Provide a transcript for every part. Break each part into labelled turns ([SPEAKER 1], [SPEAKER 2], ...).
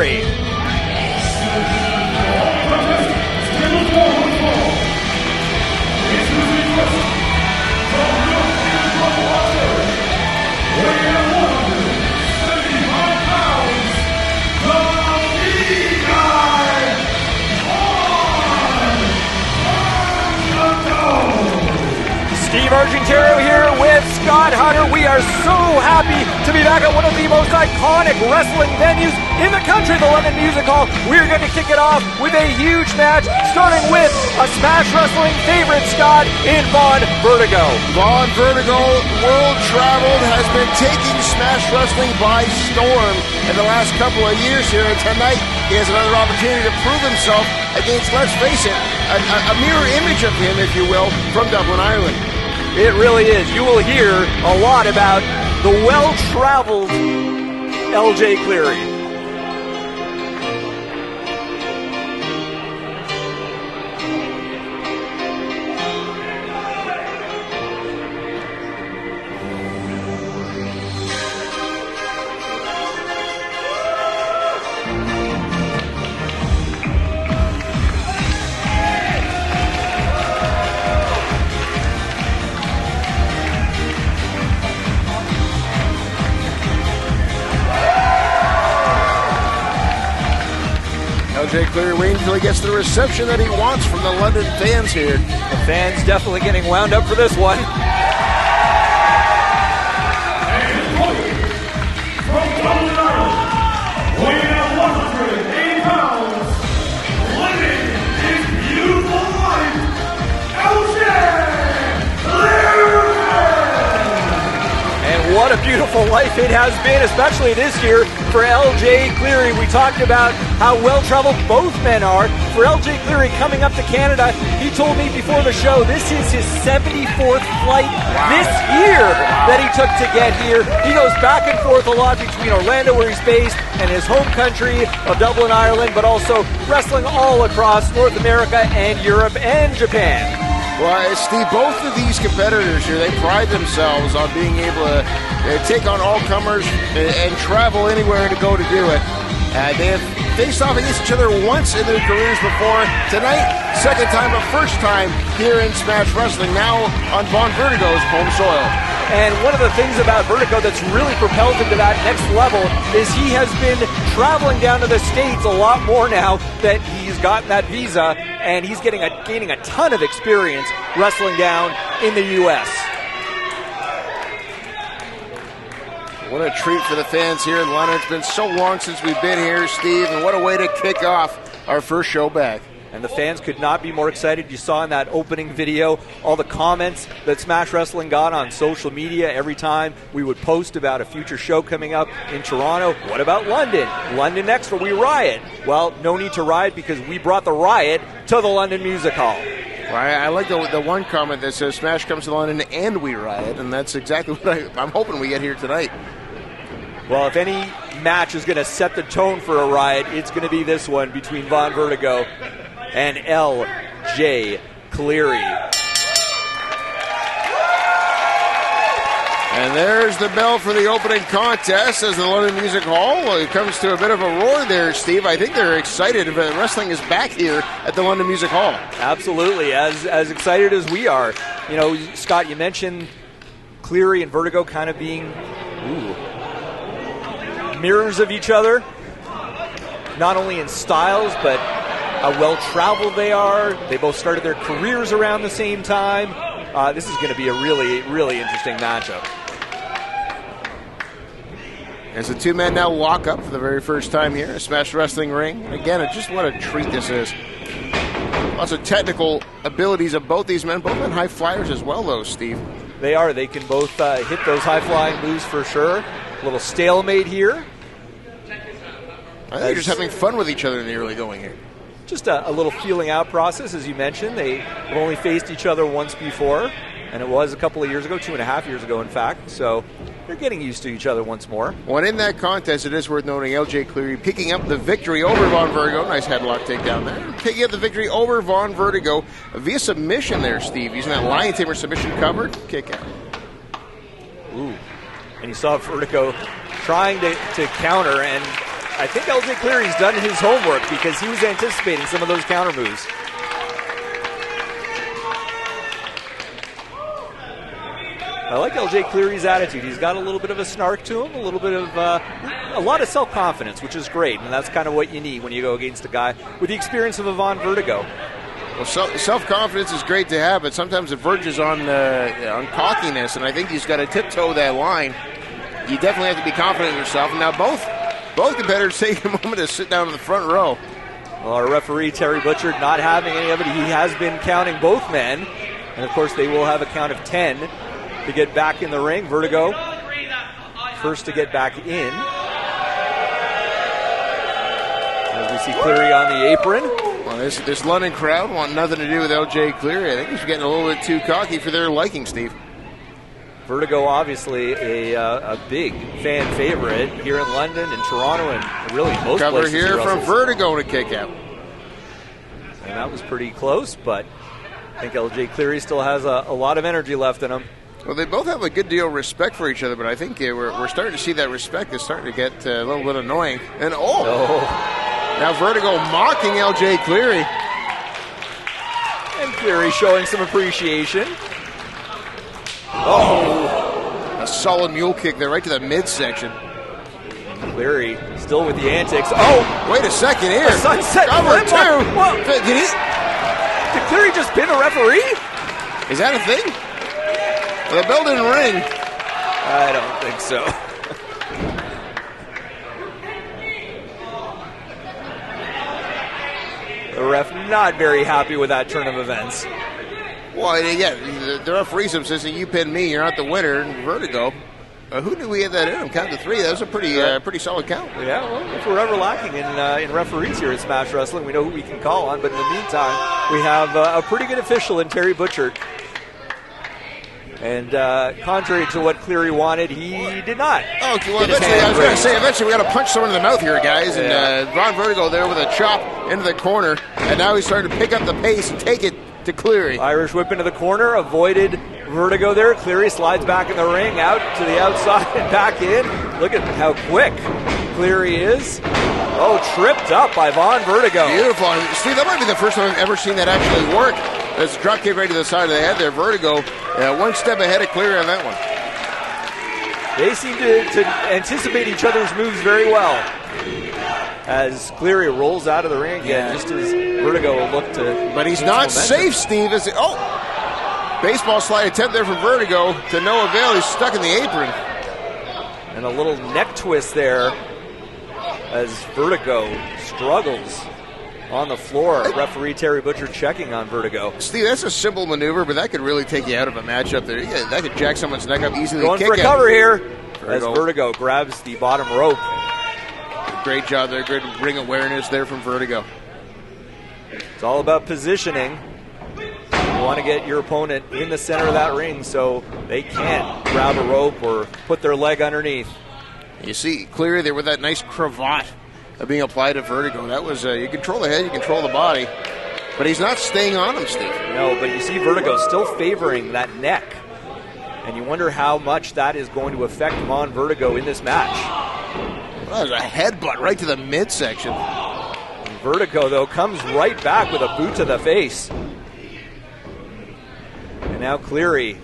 [SPEAKER 1] Cleary. Steve Argentero here with Scott Hunter. We are so happy to be back at one of the most iconic wrestling venues in the country, the London Music Hall. We're going to kick it off with a huge match, starting with a Smash Wrestling favorite, Scott, in Vaughn Vertigo.
[SPEAKER 2] Vaughn Vertigo, world traveled, has been taking Smash Wrestling by storm in the last couple of years here, and tonight he has another opportunity to prove himself against, let's face it, a mirror image of him, if you will, from Dublin, Ireland.
[SPEAKER 1] It really is. You will hear a lot about the well-traveled LJ Cleary.
[SPEAKER 2] LJ Cleary waiting until he gets the reception that he wants from the London fans here.
[SPEAKER 1] The fans definitely getting wound up for this one.
[SPEAKER 3] From Dublin, Ireland, weighing at 180 pounds, living his beautiful life, LJ Cleary!
[SPEAKER 1] And what a beautiful life it has been, especially this year for LJ Cleary. We talked about how well-traveled both men are. For LJ Cleary coming up to Canada, he told me before the show this is his 74th flight this year that he took to get here. He goes back and forth a lot between Orlando, where he's based, and his home country of Dublin, Ireland, but also wrestling all across North America and Europe and Japan.
[SPEAKER 2] Well, Steve, both of these competitors here, they pride themselves on being able to take on all comers and travel anywhere to go to do it. They have faced off against each other once in their careers before. Tonight, second time, but first time here in Smash Wrestling, now on Vaughn Vertigo's home soil.
[SPEAKER 1] And one of the things about Vertigo that's really propelled him to that next level is he has been traveling down to the States a lot more now that he's gotten that visa, and he's gaining a ton of experience wrestling down in the U.S.
[SPEAKER 2] What a treat for the fans here in London. It's been so long since we've been here, Steve, and what a way to kick off our first show back.
[SPEAKER 1] And the fans could not be more excited. You saw in that opening video all the comments that Smash Wrestling got on social media every time we would post about a future show coming up in Toronto. What about London? London next, or we riot? Well, no need to riot because we brought the riot to the London Music Hall.
[SPEAKER 2] Well, I like the one comment that says Smash comes to London and we riot, and that's exactly what I'm hoping we get here tonight.
[SPEAKER 1] Well, if any match is going to set the tone for a riot, it's going to be this one between Vaughn Vertigo and LJ Cleary.
[SPEAKER 2] And there's the bell for the opening contest as the London Music Hall. It comes to a bit of a roar there, Steve. I think they're excited. Wrestling is back here at the London Music Hall.
[SPEAKER 1] Absolutely, as excited as we are. You know, Scott, you mentioned Cleary and Vertigo kind of being mirrors of each other, not only in styles, but how well-traveled they are. They both started their careers around the same time. This is going to be a really, really interesting matchup.
[SPEAKER 2] As the two men now lock up for the very first time here, a Smash Wrestling ring. Again, just what a treat this is. Lots of technical abilities of both these men. Both men high flyers as well, though, Steve.
[SPEAKER 1] They are. They can both hit those high-flying moves for sure. A little stalemate here.
[SPEAKER 2] I think they're just having fun with each other in the early going here.
[SPEAKER 1] Just a little feeling out process, as you mentioned. They have only faced each other once before, and it was a couple of years ago, 2.5 years ago, in fact. So they're getting used to each other once more.
[SPEAKER 2] Well, in that contest, it is worth noting LJ Cleary picking up the victory over Vaughn Vertigo. Nice headlock takedown there. Picking up the victory over Vaughn Vertigo via submission there, Steve. Using that Lion Tamer submission covered. Kick out.
[SPEAKER 1] Ooh. And you saw Vertigo trying to counter, and I think LJ Cleary's done his homework because he was anticipating some of those counter moves. I like LJ Cleary's attitude. He's got a little bit of a snark to him, a little bit of a lot of self-confidence, which is great, and that's kind of what you need when you go against a guy with the experience of a Vaughn Vertigo.
[SPEAKER 2] Well, self-confidence is great to have, but sometimes it verges on cockiness, and I think he's got to tiptoe that line. You definitely have to be confident in yourself. And now both competitors take a moment to sit down in the front row.
[SPEAKER 1] Well, our referee, Terry Butcher, not having any of it. He has been counting both men, and of course they will have a count of 10 to get back in the ring. Vertigo first to get back in. As we see Cleary on the apron.
[SPEAKER 2] Well, this London crowd want nothing to do with LJ Cleary. I think he's getting a little bit too cocky for their liking, Steve.
[SPEAKER 1] Vertigo, obviously a big fan favorite here in London and Toronto and really most
[SPEAKER 2] Cover
[SPEAKER 1] places.
[SPEAKER 2] here from Vertigo to kick out.
[SPEAKER 1] And that was pretty close, but I think LJ Cleary still has a lot of energy left in him.
[SPEAKER 2] Well, they both have a good deal of respect for each other, but I think we're starting to see that respect is starting to get a little bit annoying. And now Vertigo mocking LJ Cleary.
[SPEAKER 1] And Cleary showing some appreciation.
[SPEAKER 2] A solid mule kick there right to the midsection.
[SPEAKER 1] Cleary still with the antics. Oh!
[SPEAKER 2] Wait a second here.
[SPEAKER 1] A sunset
[SPEAKER 2] cover
[SPEAKER 1] flip.
[SPEAKER 2] two.
[SPEAKER 1] Whoa.
[SPEAKER 2] Did
[SPEAKER 1] Did Cleary just pin a referee?
[SPEAKER 2] Is that a thing? The building ring.
[SPEAKER 1] I don't think so. The ref not very happy with that turn of events.
[SPEAKER 2] Well, yeah, the referee says you pinned me, you're not the winner. Vertigo. Who knew we had that in him? Count to 3. That was a pretty solid count.
[SPEAKER 1] Yeah, well, if we're ever lacking in referees here at Smash Wrestling, we know who we can call on. But in the meantime, we have a pretty good official in Terry Butcher. And contrary to what Cleary wanted, he did not.
[SPEAKER 2] Oh, well, eventually we got to punch someone in the mouth here, guys. And Vaughn Vertigo there with a chop into the corner. And now he's starting to pick up the pace and take it to Cleary.
[SPEAKER 1] Irish whip into the corner, avoided Vertigo there. Cleary slides back in the ring, out to the outside and back in. Look at how quick Cleary is. Oh, tripped up by Vaughn Vertigo.
[SPEAKER 2] Beautiful. Steve, that might be the first time I've ever seen that actually work. There's a drop kick right to the side of the head there. Vertigo, one step ahead of Cleary on that one.
[SPEAKER 1] They seem to anticipate each other's moves very well. As Cleary rolls out of the ring again, just as Vertigo will look to...
[SPEAKER 2] But he's not safe, Steve. Baseball slide attempt there from Vertigo to no avail. He's stuck in the apron.
[SPEAKER 1] And a little neck twist there as Vertigo struggles on the floor. Referee Terry Butcher checking on Vertigo.
[SPEAKER 2] Steve, that's a simple maneuver, but that could really take you out of a matchup there. Yeah, that could jack someone's neck up easily.
[SPEAKER 1] Going for a cover here as Vertigo grabs the bottom rope.
[SPEAKER 2] Great job there. Good ring awareness there from Vertigo.
[SPEAKER 1] It's all about positioning. You want to get your opponent in the center of that ring so they can't grab a rope or put their leg underneath.
[SPEAKER 2] You see Cleary there with that nice cravat being applied to Vertigo. That was, you control the head, you control the body. But he's not staying on him, Steve.
[SPEAKER 1] No, but you see Vertigo still favoring that neck. And you wonder how much that is going to affect Vaughn Vertigo in this match.
[SPEAKER 2] Well, that was a headbutt right to the midsection.
[SPEAKER 1] Vertigo, though, comes right back with a boot to the face. And now Cleary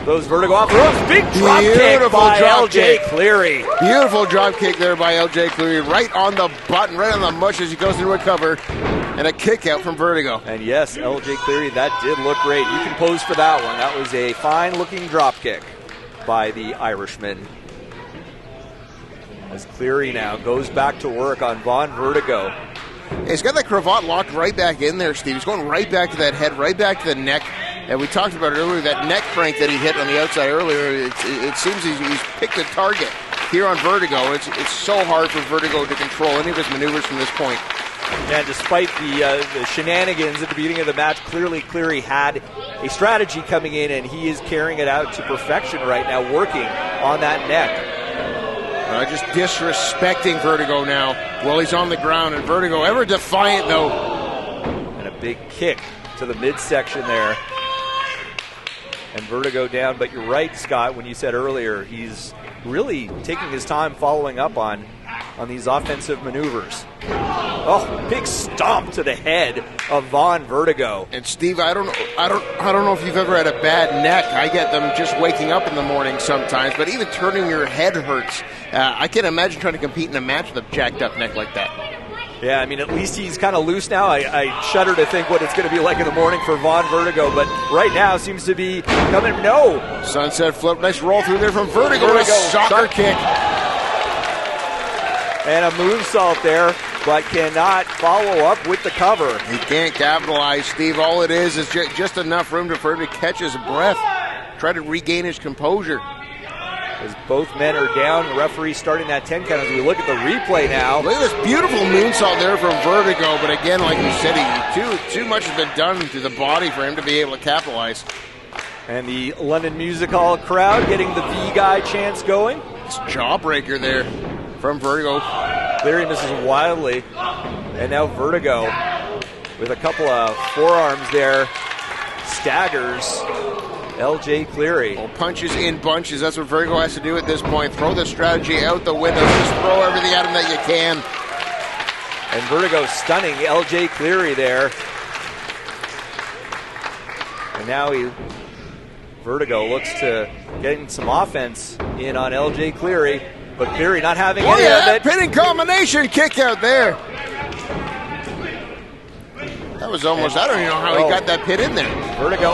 [SPEAKER 1] throws Vertigo off the ropes. Big drop kick by LJ Cleary.
[SPEAKER 2] Beautiful drop kick there by LJ Cleary. Right on the button, right on the mush as he goes into a cover. And a kick out from Vertigo.
[SPEAKER 1] And yes, LJ Cleary, that did look great. You can pose for that one. That was a fine-looking drop kick by the Irishman. As Cleary now goes back to work on Vaughn Vertigo.
[SPEAKER 2] He's got that cravat locked right back in there, Steve. He's going right back to that head, right back to the neck. And we talked about it earlier, that neck crank that he hit on the outside earlier. It seems he's picked a target here on Vertigo. It's so hard for Vertigo to control any of his maneuvers from this point.
[SPEAKER 1] Yeah, despite the shenanigans at the beginning of the match, clearly Cleary had a strategy coming in, and he is carrying it out to perfection right now, working on that neck.
[SPEAKER 2] Just disrespecting Vertigo now while he's on the ground. And Vertigo ever defiant, though.
[SPEAKER 1] And a big kick to the midsection there. And Vertigo down. But you're right, Scott, when you said earlier, he's really taking his time following up on on these offensive maneuvers. Oh, big stomp to the head of Vaughn Vertigo.
[SPEAKER 2] And Steve, I don't know if you've ever had a bad neck. I get them just waking up in the morning sometimes, but even turning your head hurts. I can't imagine trying to compete in a match with a jacked up neck like that.
[SPEAKER 1] Yeah, I mean, at least he's kind of loose now. I shudder to think what it's going to be like in the morning for Vaughn Vertigo, but right now seems to be coming. No.
[SPEAKER 2] Sunset flip. Nice roll through there from Vertigo. A soccer kick.
[SPEAKER 1] And a moonsault there, but cannot follow up with the cover.
[SPEAKER 2] He can't capitalize, Steve. All it is just enough room for him to catch his breath, try to regain his composure.
[SPEAKER 1] As both men are down, the referee starting that 10 count as we look at the replay now.
[SPEAKER 2] Look at this beautiful moonsault there from Vertigo, but again, like you said, too much has been done to the body for him to be able to capitalize.
[SPEAKER 1] And the London Music Hall crowd getting the V-Guy chants going.
[SPEAKER 2] It's jawbreaker there from Vertigo.
[SPEAKER 1] Cleary misses wildly. And now Vertigo with a couple of forearms there staggers LJ Cleary.
[SPEAKER 2] Well, punches in bunches. That's what Vertigo has to do at this point. Throw the strategy out the window. Just throw everything at him that you can.
[SPEAKER 1] And Vertigo stunning LJ Cleary there. And now Vertigo looks to getting some offense in on LJ Cleary. But Cleary not having any of it.
[SPEAKER 2] Pinning combination kick out there. That was almost, I don't even know how he got that pin in there.
[SPEAKER 1] Vertigo,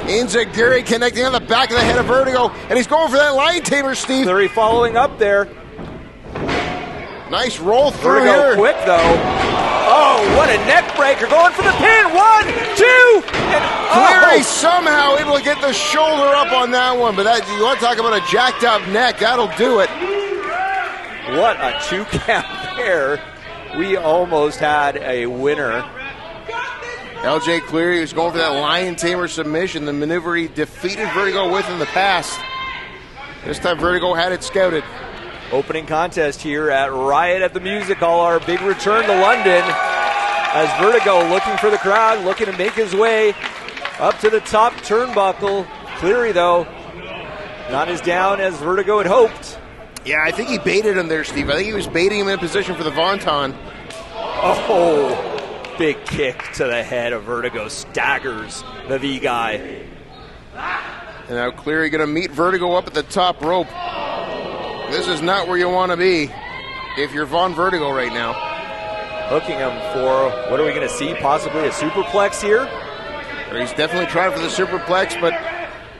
[SPEAKER 2] Inzaguri connecting on the back of the head of Vertigo, and he's going for that line tamer, Steve.
[SPEAKER 1] Cleary following up there.
[SPEAKER 2] Nice roll through
[SPEAKER 1] Vertigo
[SPEAKER 2] here.
[SPEAKER 1] Quick though. Oh, what a neck breaker. Going for the pin. 1, 2, and
[SPEAKER 2] Cleary somehow able to get the shoulder up on that one, but you want to talk about a jacked up neck, that'll do it.
[SPEAKER 1] What a 2 count there. We almost had a winner.
[SPEAKER 2] LJ Cleary was going for that lion tamer submission, the maneuver he defeated Vertigo with in the past. This time Vertigo had it scouted.
[SPEAKER 1] Opening contest here at Riot at the Music Hall, our big return to London. As Vertigo looking for the crowd, looking to make his way up to the top turnbuckle. Cleary, though, not as down as Vertigo had hoped.
[SPEAKER 2] Yeah, I think he baited him there, Steve. I think he was baiting him in position for the Vonton.
[SPEAKER 1] Oh, big kick to the head of Vertigo. Staggers the V-Guy.
[SPEAKER 2] And now Cleary going to meet Vertigo up at the top rope. This is not where you want to be if you're Vaughn Vertigo right now.
[SPEAKER 1] Hooking him for, what are we going to see? Possibly a superplex here?
[SPEAKER 2] He's definitely trying for the superplex, but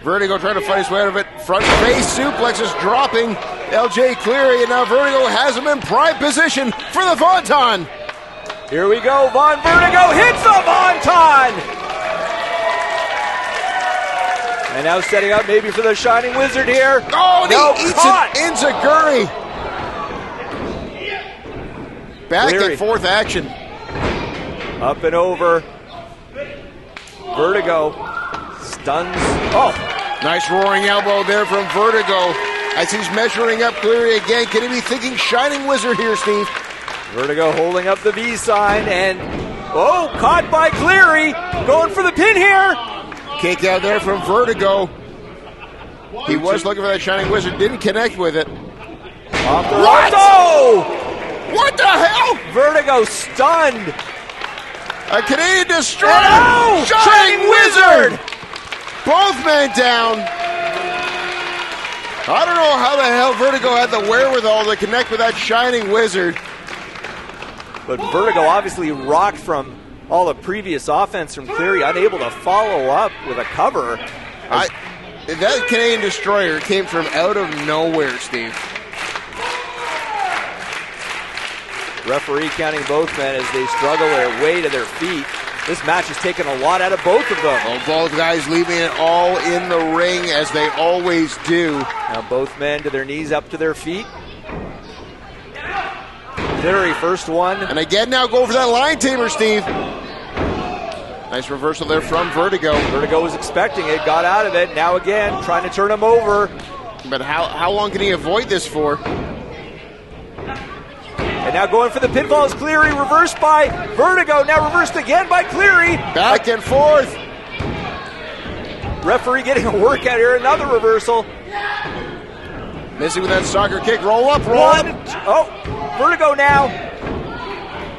[SPEAKER 2] Vertigo trying to fight his way out of it. Front face suplex is dropping LJ Cleary, and now Vertigo has him in prime position for the Vonton.
[SPEAKER 1] Here we go. Vaughn Vertigo hits the Vonton! And now setting up maybe for the Shining Wizard here.
[SPEAKER 2] Oh,
[SPEAKER 1] no,
[SPEAKER 2] he eats
[SPEAKER 1] caught!
[SPEAKER 2] it. Inzaguri. Back
[SPEAKER 1] Cleary.
[SPEAKER 2] and forth action.
[SPEAKER 1] Up and over. Vertigo stuns. Oh!
[SPEAKER 2] Nice roaring elbow there from Vertigo as he's measuring up Cleary again. Can he be thinking Shining Wizard here, Steve?
[SPEAKER 1] Vertigo holding up the V sign and, caught by Cleary. Going for the pin here.
[SPEAKER 2] Kick out there from Vertigo. He was looking for that Shining Wizard, didn't connect with it.
[SPEAKER 1] Off the
[SPEAKER 2] What?
[SPEAKER 1] Oh!
[SPEAKER 2] What the hell?
[SPEAKER 1] Vertigo stunned.
[SPEAKER 2] A Canadian Destroyer!
[SPEAKER 1] Oh!
[SPEAKER 2] Shining Wizard! Both men down. I don't know how the hell Vertigo had the wherewithal to connect with that Shining Wizard.
[SPEAKER 1] But Vertigo obviously rocked from all the previous offense from Cleary, unable to follow up with a cover.
[SPEAKER 2] That Canadian Destroyer came from out of nowhere, Steve.
[SPEAKER 1] Referee counting both men as they struggle their way to their feet. This match has taken a lot out of both of them.
[SPEAKER 2] Well, both guys leaving it all in the ring as they always do.
[SPEAKER 1] Now both men to their knees, up to their feet. Cleary, first one.
[SPEAKER 2] And again now go for that line tamer, Steve. Nice reversal there from Vertigo.
[SPEAKER 1] Vertigo was expecting it, got out of it. Now again, trying to turn him over.
[SPEAKER 2] But how long can he avoid this for?
[SPEAKER 1] And now going for the pinfall is Cleary, reversed by Vertigo. Now reversed again by Cleary.
[SPEAKER 2] Back and forth.
[SPEAKER 1] Referee getting a workout here, another reversal.
[SPEAKER 2] Missing with that soccer kick. Roll up, roll
[SPEAKER 1] One,
[SPEAKER 2] up.
[SPEAKER 1] oh, Vertigo now.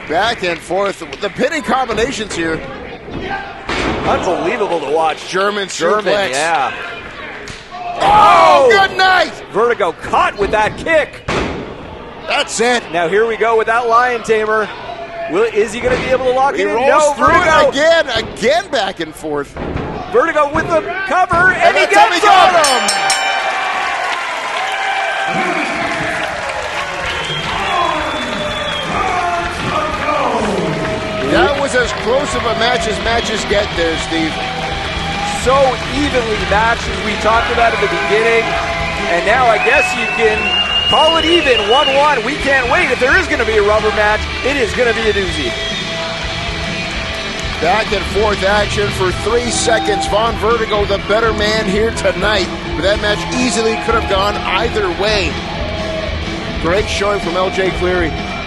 [SPEAKER 2] Back and forth. The pinning combinations here.
[SPEAKER 1] Unbelievable to watch.
[SPEAKER 2] German suplex.
[SPEAKER 1] yeah.
[SPEAKER 2] Oh, good night.
[SPEAKER 1] Vertigo caught with that kick.
[SPEAKER 2] That's it.
[SPEAKER 1] Now here we go with that Lion Tamer. Is he going to be able to lock
[SPEAKER 2] He
[SPEAKER 1] it in?
[SPEAKER 2] rolls
[SPEAKER 1] No,
[SPEAKER 2] through
[SPEAKER 1] Vertigo.
[SPEAKER 2] it again back and forth.
[SPEAKER 1] Vertigo with the cover, and he
[SPEAKER 2] that's how
[SPEAKER 1] gets
[SPEAKER 2] he got
[SPEAKER 1] him.
[SPEAKER 2] him. That was as close of a match as matches get there, Steve.
[SPEAKER 1] So evenly matched as we talked about at the beginning. And now I guess you can call it even, 1-1. We can't wait. If there is going to be a rubber match, it is going to be a doozy.
[SPEAKER 2] Back and forth action for 3 seconds. Vaughn Vertigo, the better man here tonight. But that match easily could have gone either way. Great showing from LJ Cleary.